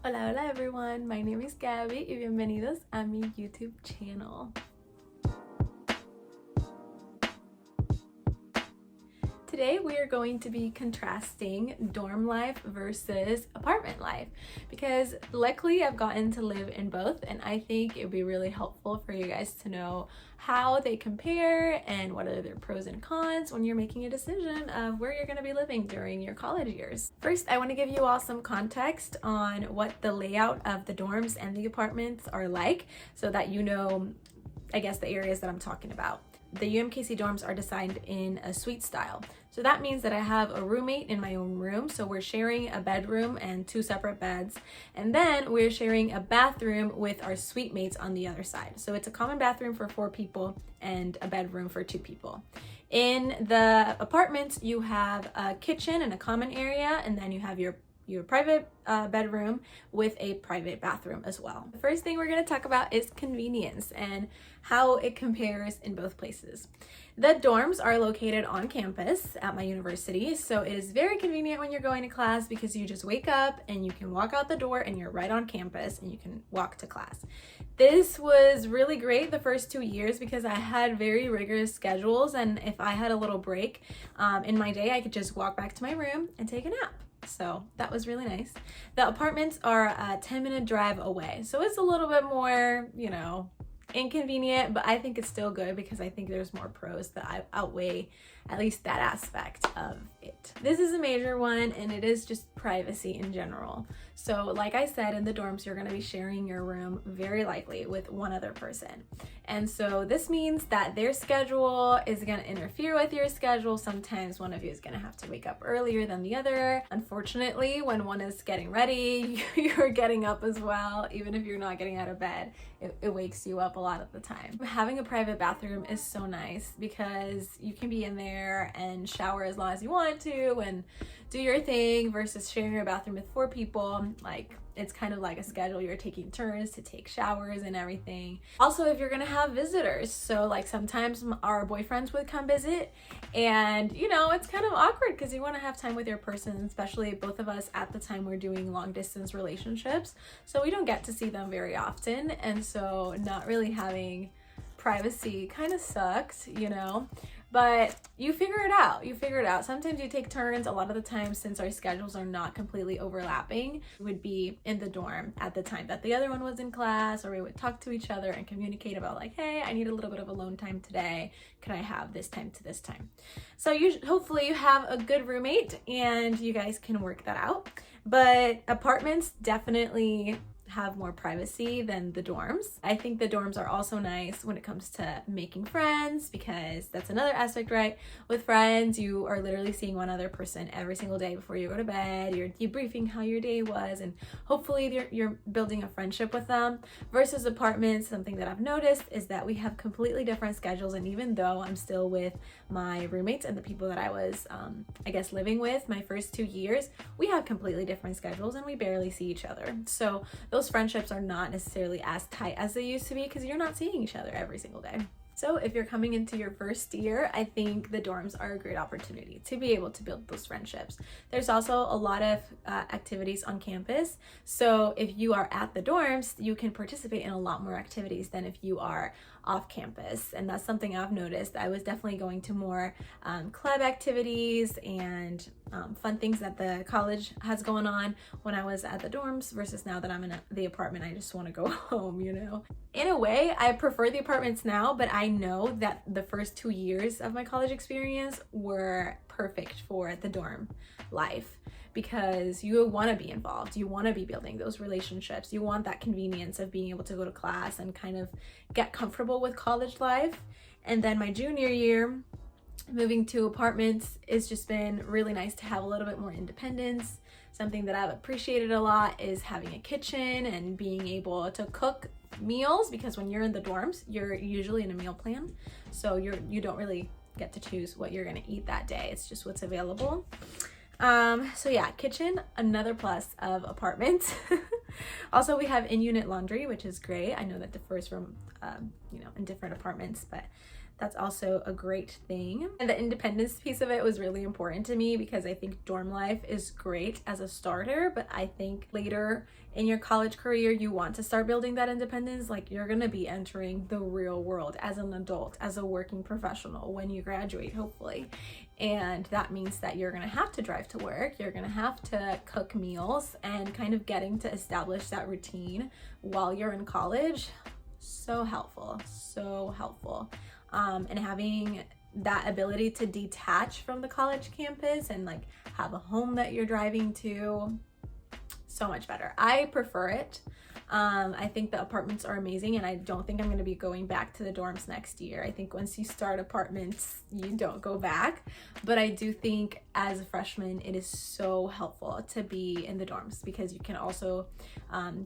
Hola, hola everyone, my name is Gabby y bienvenidos a mi YouTube channel. Today we are going to be contrasting dorm life versus apartment life because luckily I've gotten to live in both, and I think it would be really helpful for you guys to know how they compare and what are their pros and cons when you're making a decision of where you're going to be living during your college years. First, I want to give you all some context on what the layout of the dorms and the apartments are like so that you know, I guess, the areas that I'm talking about. The UMKC dorms are designed in a suite style. So that means that I have a roommate in my own room. So we're sharing a bedroom and 2 separate beds. And then we're sharing a bathroom with our suite mates on the other side. So it's a common bathroom for 4 people and a bedroom for 2 people. In the apartments, you have a kitchen and a common area, and then you have your private bedroom with a private bathroom as well. The first thing we're going to talk about is convenience and how it compares in both places. The dorms are located on campus at my university, so it is very convenient when you're going to class because you just wake up and you can walk out the door and you're right on campus and you can walk to class. This was really great the first 2 years because I had very rigorous schedules, and if I had a little break in my day, I could just walk back to my room and take a nap. So that was really nice. The apartments are a 10-minute drive away. So it's a little bit more, inconvenient, but I think it's still good because I think there's more pros that outweigh at least that aspect of it. This is a major one, and it is just privacy in general. So like I said, in the dorms, you're going to be sharing your room very likely with one other person. And so this means that their schedule is going to interfere with your schedule. Sometimes one of you is going to have to wake up earlier than the other. Unfortunately, when one is getting ready, you're getting up as well. Even if you're not getting out of bed, it wakes you up a lot of the time. Having a private bathroom is so nice because you can be in there and shower as long as you want to and do your thing versus sharing a bathroom with 4 people. Like, it's kind of like a schedule. You're taking turns to take showers and everything. Also, if you're gonna have visitors, so like sometimes our boyfriends would come visit, and it's kind of awkward because you want to have time with your person, especially both of us at the time we're doing long distance relationships, so we don't get to see them very often, and so not really having privacy kind of sucks, but you figure it out. Sometimes you take turns. A lot of the time, since our schedules are not completely overlapping, we would be in the dorm at the time that the other one was in class, or we would talk to each other and communicate about like, hey, I need a little bit of alone time today. Can I have this time to this time? So hopefully you have a good roommate and you guys can work that out. But apartments definitely have more privacy than the dorms. I think the dorms are also nice when it comes to making friends, because that's another aspect, right? With friends, you are literally seeing one other person every single day before you go to bed. You're debriefing how your day was, and hopefully you're building a friendship with them. Versus apartments, something that I've noticed is that we have completely different schedules, and even though I'm still with my roommates and the people that I was, living with my first 2 years, we have completely different schedules and we barely see each other. So those friendships are not necessarily as tight as they used to be because you're not seeing each other every single day. So if you're coming into your first year, I think the dorms are a great opportunity to be able to build those friendships. There's also a lot of activities on campus. So if you are at the dorms, you can participate in a lot more activities than if you are off campus. And that's something I've noticed. I was definitely going to more club activities and fun things that the college has going on when I was at the dorms versus now that I'm in the apartment, I just want to go home, In a way, I prefer the apartments now, but I know that the first 2 years of my college experience were perfect for the dorm life because you want to be involved. You want to be building those relationships. You want that convenience of being able to go to class and kind of get comfortable with college life. And then my junior year, moving to apartments, it's just been really nice to have a little bit more independence. Something that I've appreciated a lot is having a kitchen and being able to cook meals, because when you're in the dorms, you're usually in a meal plan. So you don't really get to choose what you're gonna eat that day. It's just what's available. So yeah, kitchen, another plus of apartments. Also, we have in-unit laundry, which is great. I know that differs from, in different apartments, but That's also a great thing. And the independence piece of it was really important to me because I think dorm life is great as a starter, but I think later in your college career, you want to start building that independence. Like, you're gonna be entering the real world as an adult, as a working professional when you graduate, hopefully. And that means that you're gonna have to drive to work, you're gonna have to cook meals, and kind of getting to establish that routine while you're in college. So helpful, so helpful. And having that ability to detach from the college campus and like have a home that you're driving to, so much better. I prefer it. I think the apartments are amazing, and I don't think I'm going to be going back to the dorms next year. I think once you start apartments, you don't go back. But I do think as a freshman, it is so helpful to be in the dorms because you can also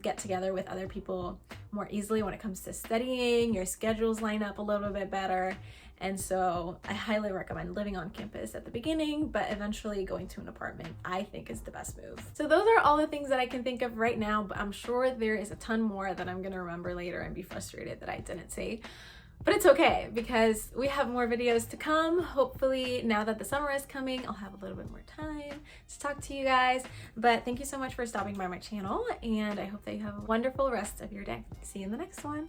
get together with other people more easily when it comes to studying. Your schedules line up a little bit better. And so I highly recommend living on campus at the beginning, but eventually going to an apartment, I think, is the best move. So those are all the things that I can think of right now, but I'm sure there is a ton more that I'm gonna remember later and be frustrated that I didn't say. But it's okay because we have more videos to come. Hopefully now that the summer is coming, I'll have a little bit more time to talk to you guys. But thank you so much for stopping by my channel, and I hope that you have a wonderful rest of your day. See you in the next one.